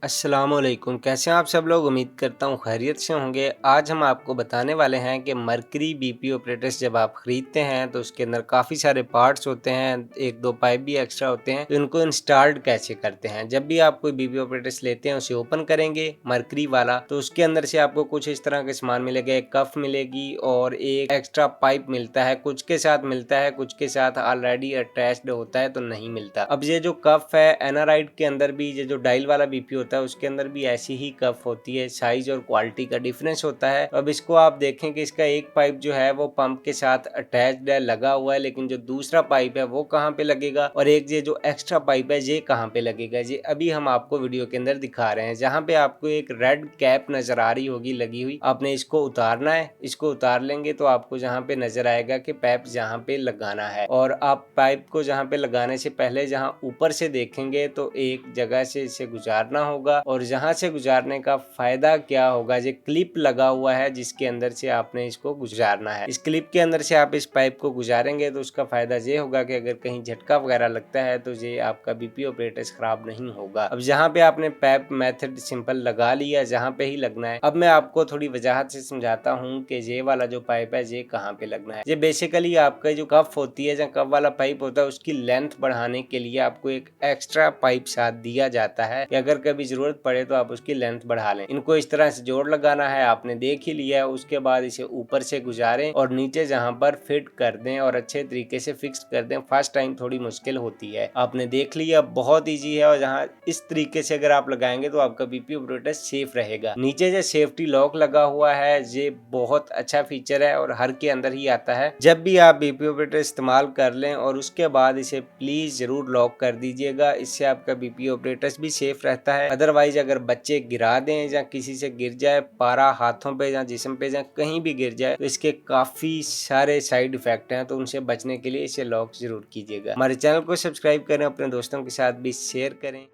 अस्सलामुअलैकुम, कैसे हैं आप सब लोग। उम्मीद करता हूँ खैरियत से होंगे। आज हम आपको बताने वाले हैं कि मरकरी बीपी ऑपरेटर्स जब आप ख़रीदते हैं तो उसके अंदर काफ़ी सारे पार्ट्स होते हैं, एक दो पाइप भी एक्स्ट्रा होते हैं, तो इनको इंस्टॉल्ड कैसे करते हैं। जब भी आप कोई बीपी ऑपरेटर्स लेते हैं उसे ओपन करेंगे मरकरी वाला, तो उसके अंदर से आपको कुछ इस तरह के सामान मिलेगा। एक कफ मिलेगी और एक एक्स्ट्रा पाइप मिलता है, कुछ के साथ मिलता है, कुछ के साथ ऑलरेडी अटैच्ड होता है तो नहीं मिलता। अब ये जो कफ है एनाराइड के अंदर भी, ये जो डायल वाला बीपी होता है उसके अंदर भी ऐसी ही कफ होती है, साइज और क्वालिटी का डिफरेंस होता है। अब इसको आप देखें कि इसका एक पाइप जो है वो पंप के साथ अटैच्ड है, लगा हुआ है, लेकिन जो दूसरा पाइप है वो कहाँ पे लगेगा और एक ये जो एक्स्ट्रा पाइप है ये कहाँ पे लगेगा, ये अभी हम आपको वीडियो के अंदर दिखा रहे हैं। जहाँ पे आपको एक रेड कैप नजर आ रही होगी लगी हुई, आपने इसको उतारना है। इसको उतार लेंगे तो आपको जहाँ पे नजर आएगा कि पाइप जहाँ पे लगाना है, और आप पाइप को जहाँ पे लगाने से पहले जहाँ ऊपर से देखेंगे तो एक जगह से इसे गुजारना होगा, और जहां से गुजारने का फायदा क्या होगा, ये क्लिप लगा हुआ है जिसके अंदर से आपने इसको गुजारना है। इस क्लिप के अंदर से आप इस पाइप को गुजारेंगे तो उसका फायदा ये होगा कि अगर कहीं झटका वगैरह लगता है तो ये आपका बीपी ऑपरेटर्स खराब नहीं होगा। अब जहाँ पे आपने पाइप मेथड सिंपल लगा लिया, जहाँ पे ही लगना है, अब मैं आपको थोड़ी वजाहत से समझाता हूँ कि ये वाला जो पाइप है ये कहाँ पे लगना है। ये बेसिकली आपका जो कफ होती है, जहाँ कफ वाला पाइप होता है, उसकी लेंथ बढ़ाने के लिए आपको एक एक्स्ट्रा पाइप साथ दिया जाता है कि अगर कभी जरूरत पड़े तो आप उसकी लेंथ बढ़ा लें। इनको इस तरह से जोड़ लगाना है, आपने देख ही लिया है। उसके बाद इसे ऊपर से गुजारें और नीचे जहां पर फिट कर दें और अच्छे तरीके से फिक्स कर दें। फर्स्ट टाइम थोड़ी मुश्किल होती है, आपने देख लिया, बहुत ईजी है। और जहां इस तरीके से अगर आप लगाएंगे तो आपका बीपी ऑपरेटर सेफ रहेगा। नीचे जो सेफ्टी लॉक लगा हुआ है ये बहुत अच्छा फीचर है और हर के अंदर ही आता है। जब भी आप बीपी ऑपरेटर इस्तेमाल कर लें और उसके बाद इसे प्लीज जरूर लॉक कर दीजिएगा, इससे आपका बीपी ऑपरेटर भी सेफ रहता है। अदरवाइज अगर बच्चे गिरा दें या किसी से गिर जाए, पारा हाथों पे या जिस्म पे या कहीं भी गिर जाए, तो इसके काफी सारे साइड इफेक्ट हैं, तो उनसे बचने के लिए इसे लॉक जरूर कीजिएगा। हमारे चैनल को सब्सक्राइब करें, अपने दोस्तों के साथ भी शेयर करें।